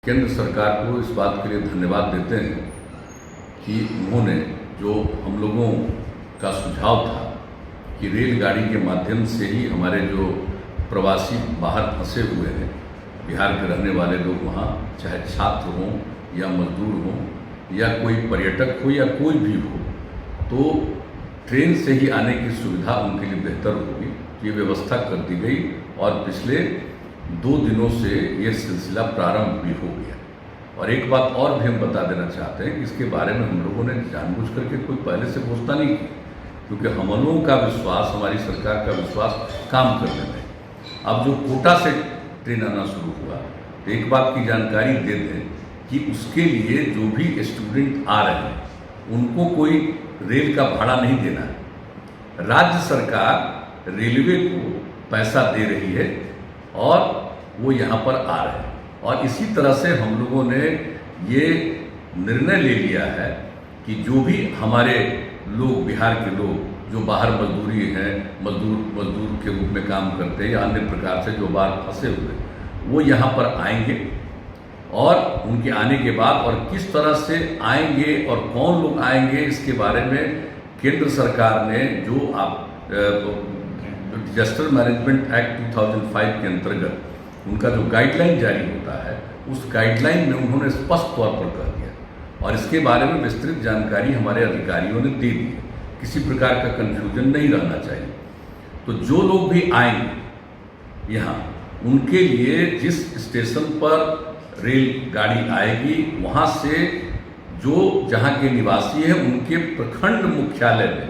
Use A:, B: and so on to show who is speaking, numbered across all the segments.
A: केंद्र सरकार को इस बात के लिए धन्यवाद देते हैं कि उन्होंने जो हम लोगों का सुझाव था कि रेलगाड़ी के माध्यम से ही हमारे जो प्रवासी बाहर फंसे हुए हैं, बिहार के रहने वाले लोग वहाँ, चाहे छात्र हों या मजदूर हों या कोई पर्यटक हो या कोई भी हो, तो ट्रेन से ही आने की सुविधा उनके लिए बेहतर होगी। ये व्यवस्था कर दी गई और पिछले 2 दिनों से ये सिलसिला प्रारंभ भी हो गया। और एक बात और भी हम बता देना चाहते हैं कि इसके बारे में हम लोगों ने जानबूझ करके कोई पहले से घोषणा नहीं की, क्योंकि हम लोगों का विश्वास, हमारी सरकार का विश्वास काम करने में। अब जो कोटा से ट्रेन आना शुरू हुआ, तो एक बात की जानकारी दे दें कि उसके लिए जो भी स्टूडेंट आ रहे हैं उनको कोई रेल का भाड़ा नहीं देना है। राज्य सरकार रेलवे को पैसा दे रही है और वो यहाँ पर आ रहे हैं। और इसी तरह से हम लोगों ने ये निर्णय ले लिया है कि जो भी हमारे लोग, बिहार के लोग जो बाहर मजदूरी हैं, मजदूर के रूप में काम करते हैं या अन्य प्रकार से जो बाहर फंसे हुए, वो यहाँ पर आएंगे। और उनके आने के बाद और किस तरह से आएंगे और कौन लोग आएंगे, इसके बारे में केंद्र सरकार ने जो डिजास्टर मैनेजमेंट एक्ट 2005 के अंतर्गत उनका जो गाइडलाइन जारी होता है, उस गाइडलाइन में उन्होंने स्पष्ट तौर पर कह दिया और इसके बारे में विस्तृत जानकारी हमारे अधिकारियों ने दे दी। किसी प्रकार का कंफ्यूजन नहीं रहना चाहिए। तो जो लोग भी आएंगे यहाँ, उनके लिए जिस स्टेशन पर रेलगाड़ी आएगी, वहाँ से जो जहाँ के निवासी हैं उनके प्रखंड मुख्यालय में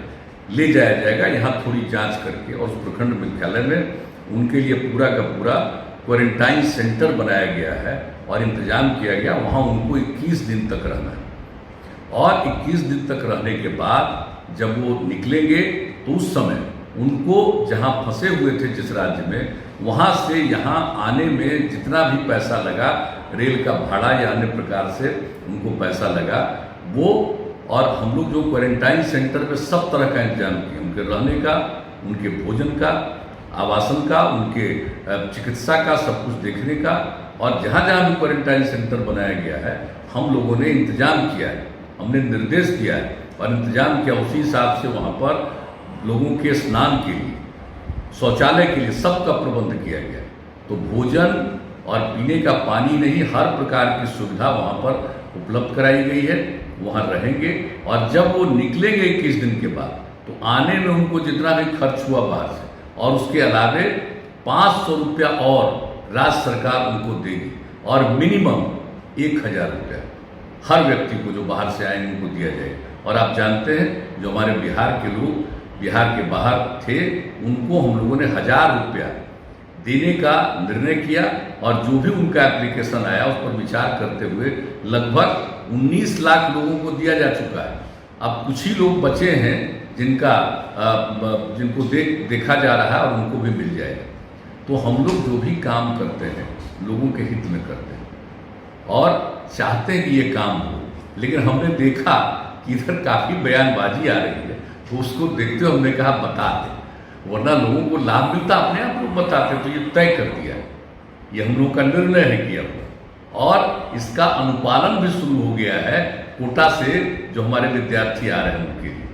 A: ले जाया जाएगा, यहाँ थोड़ी जांच करके, और उस प्रखंड मुख्यालय में उनके लिए पूरा का पूरा क्वारंटाइन सेंटर बनाया गया है और इंतजाम किया गया। वहाँ उनको 21 दिन तक रहना है और 21 दिन तक रहने के बाद जब वो निकलेंगे तो उस समय उनको जहाँ फंसे हुए थे जिस राज्य में, वहाँ से यहाँ आने में जितना भी पैसा लगा, रेल का भाड़ा या अन्य प्रकार से उनको पैसा लगा, वो, और हम लोग जो क्वारंटाइन सेंटर पे सब तरह का इंतजाम किए, उनके रहने का, उनके भोजन का, आवासन का, उनके चिकित्सा का, सब कुछ देखने का। और जहाँ जहाँ भी क्वारंटाइन सेंटर बनाया गया है, हम लोगों ने इंतजाम किया है, हमने निर्देश दिया है और इंतजाम किया। उसी हिसाब से वहाँ पर लोगों के स्नान के लिए, शौचालय के लिए सबका प्रबंध किया गया। तो भोजन और पीने का पानी नहीं, हर प्रकार की सुविधा वहाँ पर उपलब्ध कराई गई है। वहाँ रहेंगे और जब वो निकलेंगे 21 दिन के बाद, तो आने में उनको जितना भी खर्च हुआ बाहर से, और उसके अलावे 500 रुपया और राज्य सरकार उनको देगी और मिनिमम 1000 रुपया हर व्यक्ति को जो बाहर से आएंगे उनको दिया जाएगा। और आप जानते हैं जो हमारे बिहार के लोग बिहार के बाहर थे, उनको हम लोगों ने 1000 रुपया देने का निर्णय किया और जो भी उनका एप्लीकेशन आया उस पर विचार करते हुए लगभग 19 लाख लोगों को दिया जा चुका है। अब कुछ ही लोग बचे हैं जिनको देखा जा रहा है और उनको भी मिल जाएगा। तो हम लोग जो भी काम करते हैं लोगों के हित में करते हैं और चाहते हैं कि ये काम हो, लेकिन हमने देखा कि इधर काफ़ी बयानबाजी आ रही है, तो उसको देखते हुए हमने कहा बता दें, वरना लोगों को लाभ मिलता अपने आप लोग बताते। तो ये तय कर दिया है, ये हम लोगों का निर्णय है किया हुआ, और इसका अनुपालन भी शुरू हो गया है कोटा से जो हमारे विद्यार्थी आ रहे हैं उनके लिए।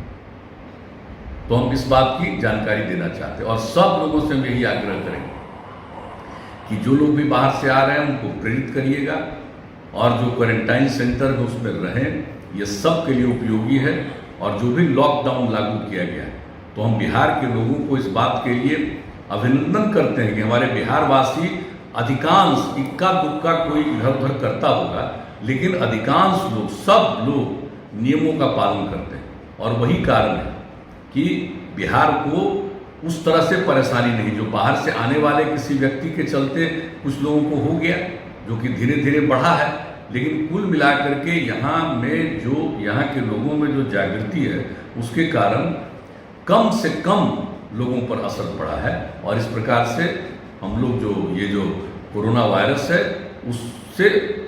A: तो हम इस बात की जानकारी देना चाहते हैं और सब लोगों से हम यही आग्रह करेंगे कि जो लोग भी बाहर से आ रहे हैं उनको प्रेरित करिएगा और जो क्वारंटाइन सेंटर में उसमें रहें, ये सब के लिए उपयोगी है। और जो भी लॉकडाउन लागू किया गया है, तो हम बिहार के लोगों को इस बात के लिए अभिनंदन करते हैं कि हमारे बिहारवासी अधिकांश, इक्का दुक्का कोई इधर उधर करता होगा, लेकिन अधिकांश लोग, सब लोग नियमों का पालन करते हैं। और वही कारण है कि बिहार को उस तरह से परेशानी नहीं, जो बाहर से आने वाले किसी व्यक्ति के चलते कुछ लोगों को हो गया, जो कि धीरे धीरे बढ़ा है, लेकिन कुल मिलाकर के यहाँ के लोगों में जो जागृति है, उसके कारण कम से कम लोगों पर असर पड़ा है। और इस प्रकार से हम लोग जो कोरोना वायरस है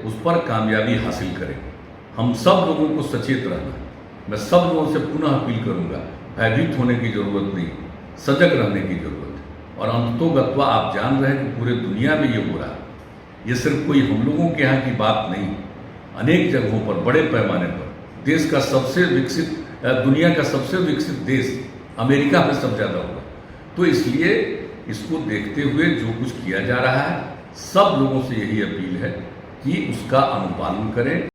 A: उस पर कामयाबी हासिल करें। हम सब लोगों को सचेत रहना है। मैं सब लोगों से पुनः अपील करूंगा, भयभीत होने की जरूरत नहीं, सजग रहने की जरूरत है। और अंततोगत्वा आप जान रहे हैं कि पूरे दुनिया में ये हो रहा है। ये सिर्फ कोई हम लोगों के यहाँ की बात नहीं, अनेक जगहों पर बड़े पैमाने पर देश का सबसे विकसित, दुनिया का सबसे विकसित देश अमेरिका में सब ज़्यादा होगा। तो इसलिए इसको देखते हुए जो कुछ किया जा रहा है, सब लोगों से यही अपील है कि उसका अनुपालन करें।